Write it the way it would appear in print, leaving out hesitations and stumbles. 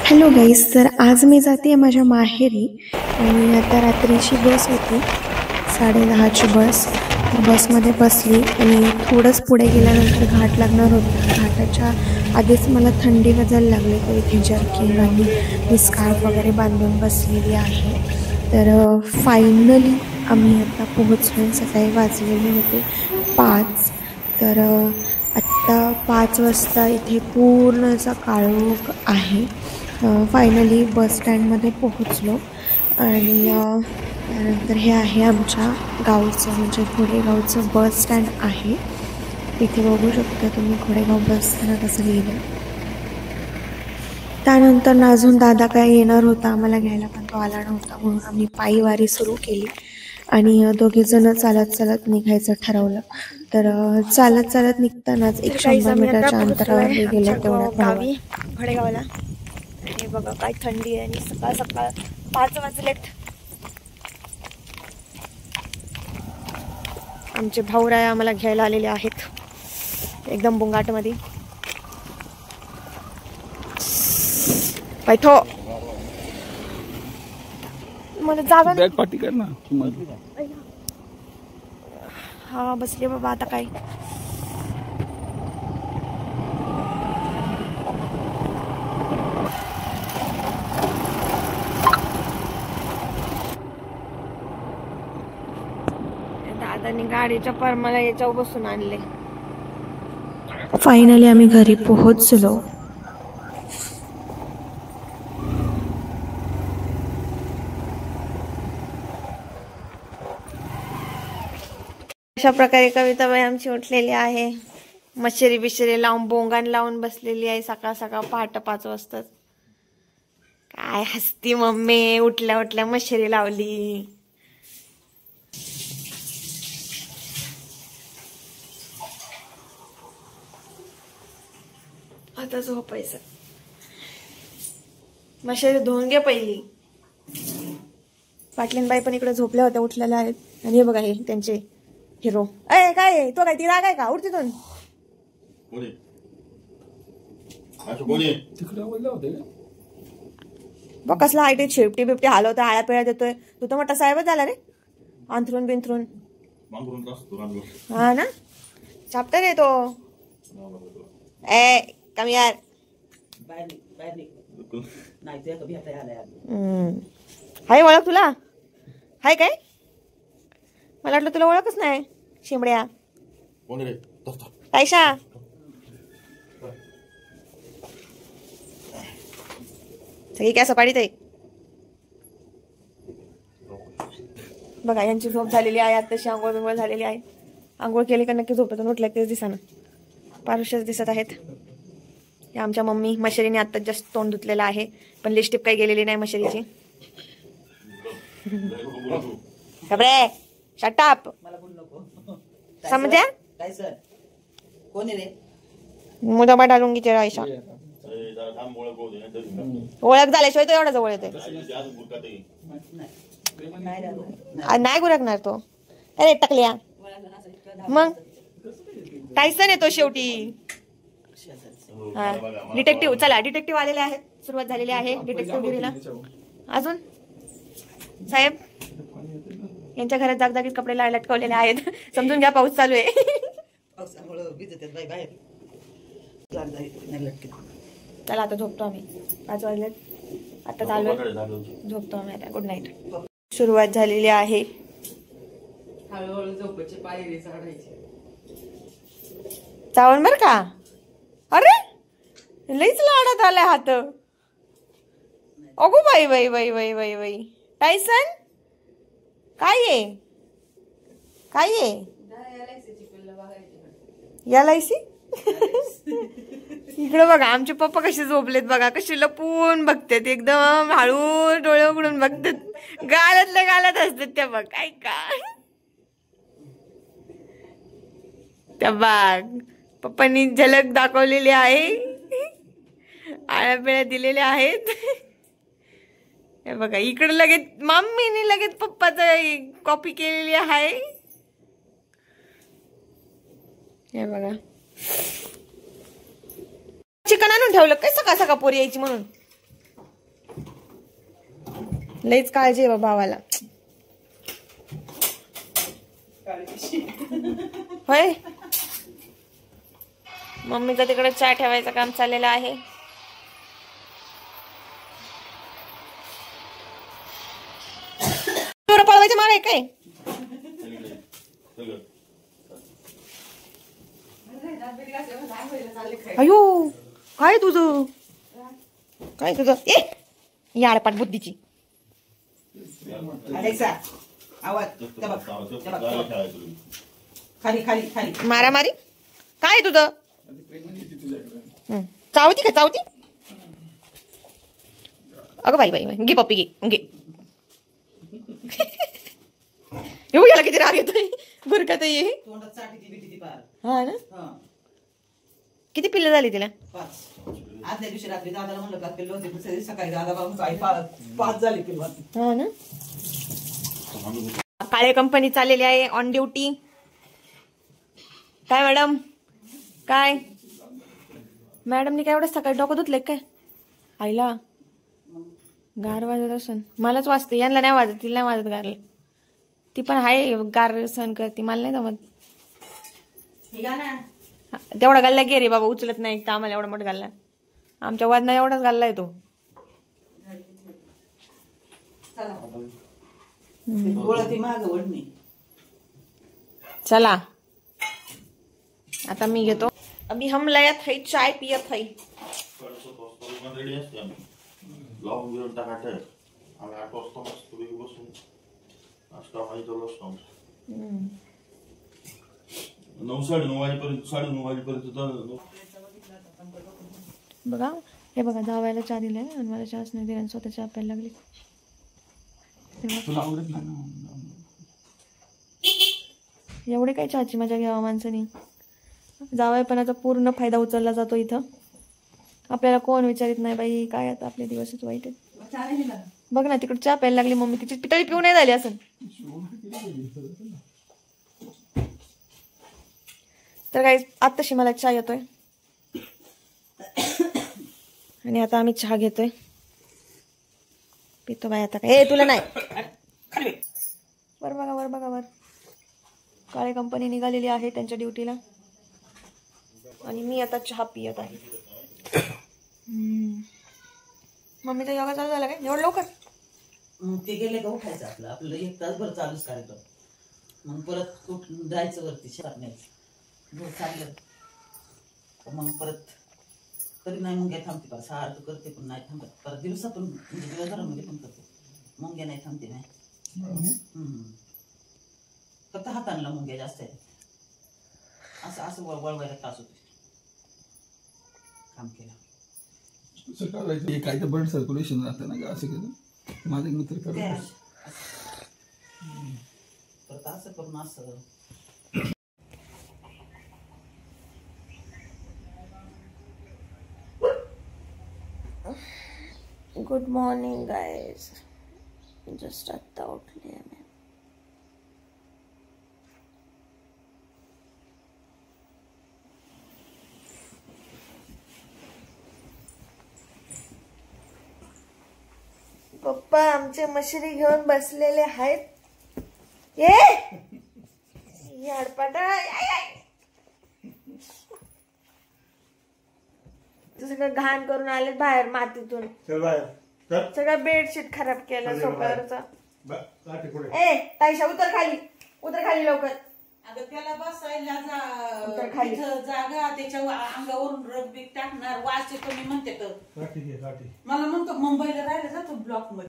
Hello guys, तर आज मी जाते माझ्या माहेरी आणि आता रात्रीची बस होती 10:30ची बस. तर बसमध्ये बसली आणि थोडंच पुढे गेल्यानंतर घाट लागणार होता. घाटाच्या आधीच मला थंडी वाजायला लागली, तर इथे जर्किंग आणि मी स्कार्फ वगैरे बांधून बसलेली आहे. तर फायनली आम्ही आता पोहोचलो. सकाळी वाजलेले होते 5. तर आत्ता 5 वाजता इथे पूर्ण असा काळोख आहे. फायनली बस स्टँडमध्ये पोहोचलो आणि त्यानंतर हे आहे आमच्या गावचं म्हणजे घोडेगावचं बस स्टँड आहे. तिथे बघू शकता तुम्ही घोडेगाव बस स्थानक असं लिहिलं. त्यानंतर अजून दादा काय येणार होता आम्हाला घ्यायला, पण तो आला नव्हता, म्हणून आम्ही पायी वारी सुरू केली आणि दोघेजण चालत चालत निघायचं ठरवलं. तर चालत चालत निघतानाच 100 मीटरच्या अंतरावर गेलो तेवढ्यात गावी घोडेगावला. हे बघा काय थंडी आहे आणि सकाळ सकाळ 5 वाजलेत. आमचे भाऊराय आम्हाला घ्यायला आलेले आहेत एकदम बुंगाटमध्ये. बैठो, मला जागा बॅग पार्टी कर ना. हा बसले बाबा आता काय. दादानी गाडीच्या परमाला याच्यावर बसून आणले. फायनली आम्ही घरी पोहोचलो. अशा प्रकारे कविताबाई आमची उठलेली आहे. मच्छरी बिशरी लावून बोंगान लावून बसलेली आहे सकाळ सकाळ पहाटे 5 वाजता. काय हसती मम्मी, उठल्या उठल्या मच्छरी लावली. आता झोपायचं. मच्छरी धुवून घे पहिली. पाटलीनबाई पण इकडे झोपल्या होत्या, उठलेल्या आहेत. आणि हे बघा हे त्यांचे हिरो. अय काय तो काय ती राग आहे का? उठ तिथून. बघ कसला आयटी शेपटी बिपटी हलवतोय, आळ्या पिळ्या देतोय. तू तर मोठा साहेबच झाला रे. अंथरून बिंथरून. हा ना, चॅप्टर आहे तो. ए कम यार. हाय ओळख तुला? हाय काय? मला वाटलं तुला ओळखच नाही. शिमड्या तायशा. सगळी काय सपाडीत आहे बघा. यांची झोप झालेली आहे. आत्ताशी आंघोळ बिंघोळ झालेली आहे. आंघोळ केली का नक्की झोपेतून उठल्या तेच दिसाना. पारुष्यच दिसत आहेत. आमच्या मम्मी मशरीने आत्ता जस्ट तोंड धुतलेलं आहे, पण लिपस्टिक काही गेलेली नाही मशरीची. खबरे शटाप समझा. मुदा बा डालूंगी तेरा ऐसा. ओळख झाल्याशिवाय तो एवढा जवळ येते. नाही गुरकणार तो. अरे टकल्या मग टायसन येतो शेवटी. हा डिटेक्टिव्ह. चला डिटेक्टिव्ह आलेले आहेत. सुरुवात झालेली आहे डिटेक्टिव्ह गिरीला. अजून साहेब यांच्या घरात जागजागीत कपडे लटकवलेले आहेत. समजून घ्या पाऊस चालू आहे. चला आता झोपतो आम्ही. 5 वाजले आता चालू आहे. झोपतो आम्ही आता. Good night. सुरुवात झालेली आहे. हळूहळू झोपायची पायरी चढायची. चावण बर का. अरे लईच लाडत आलाय हात. अगो बाई बाई बाई बाई बाई बाई. टायसन काय आहे? काय आहे? LIC. इकडे बघा आमचे पप्पा कसे झोपलेत बघा. कसे लपून बघतात, एकदम हळू डोळे उघडून बघतात. गालातल्या गालात असतात त्या बघ. काय का त्या बाग पप्पांनी झलक दाखवलेली आहे. आळ्या पिळ्या दिलेल्या आहेत. हे बघा इकडे लगेच मम्मीने लगेच पप्पाचं कॉपी केलेली आहे. हे बघा चिकन आणून ठेवलं काय सकाळ सकाळ पोरी यायची म्हणून. लईच काळजी आहे बाबा भावाला. होय, मम्मीचं तिकडे चहा ठेवायचं काम चाललेलं आहे. पळवायचं मार आहे काय? अयो, काय तुझं, काय तुझं? ए याडपाट बुद्धीची. मारामारी काय तुझं? चावती का चावती? अगं बाई बाई, घे पप्पी घे घे. येऊ याला किती राग येतोय, गुरकत ये. हा ना, किती पिल्लं झाली तिला? आदल्या दिवशी रात्री दादाला म्हणलं का पिल्लं होते, दुसऱ्या दिवशी सकाळी दादा बाबू काही 5 झाली पिल्लं. हा ना. काळे कंपनी चाललेली आहे ऑन ड्युटी. काय मॅडम, काय मॅडमनी काय एवढं सकाळी डोकं धुतले काय? आईला गार वाजत असन. मलाच वाजते, यांना नाही वाजत, तिला नाही वाजत गारला. ती पण आहे गार सहन करते, मला नाही जमत. तेवढा गल्ला गे रे बाबा, उचलत नाही तर आम्हाला एवढा मोठा गल्ला. आमच्या वाजना एवढाच गल्ला आहे तो. चला आता मी घेतो. अभी हम लयत है, चाय पियत है. बघा हे बघा, जावायला चहा दिलाय आणि मला चहाच नाही दिला, स्वतः चहा प्यायला लागली. एवढे काय चहाची मजा घ्यावा माणसानी. जावयापणाचा पूर्ण फायदा उचलला जातो इथं. आपल्याला कोण विचारित नाही बाई, काय आता आपले दिवसच वाईट आहेत. बघ ना तिकडे चहा प्यायला लागली मम्मी, तिची पितळी पिऊ नाही झाली असं. तर काही आत्ताशी मला चहा येतोय आणि आता आम्ही चहा घेतोय, पितो बाई आता. काय तुला नाही, वर बघा वर बघा वर. काळे कंपनी निघालेली आहे त्यांच्या ड्युटीला आणि मी आता चहा पियत आहे. मम्मीचा योगा चालू झाला काय एवढं लवकर? ते गेले का उठायचं आपलं आपलं 1 तासभर चालूच करायचं, मग परत उठून जायचं वरती शेतात न्यायचं. चाललं मग परत तरी नाही मुंग्या थांबते, परत सारखं करते पण नाही थांबत. परत दिवसातून म्हणजे दिवसभरामध्ये पण करते, मुंग्या नाही थांबते नाही. फक्त हातांना मुंग्या जास्त आहेत. असं असं वळवायला त्रास होतो काम केलं. काय तर ब्लड सर्क्युलेशन राहतं ना, असं केलं माझे मित्र करतात. परत असं करून असं. गुड मॉर्निंग गाइस, जस्ट आता उठले मी. पप्पा आमचे मशरी घेऊन बसलेले आहेत. ये याडपाटा, सगळं घाण करून आले बाहेर मातीतून. सगळं बेडशीट खराब केलं सोफ्यावरचा. ए ताईशा उतर खाली, उतर खाली लवकर. अगं त्याला बसायला खाली जागा, त्याच्या अंगावरून रग बीक टाकणार, वास येतो. मी म्हणते तर मला म्हणतो मुंबईला राहायला जातो ब्लॉक मध्ये.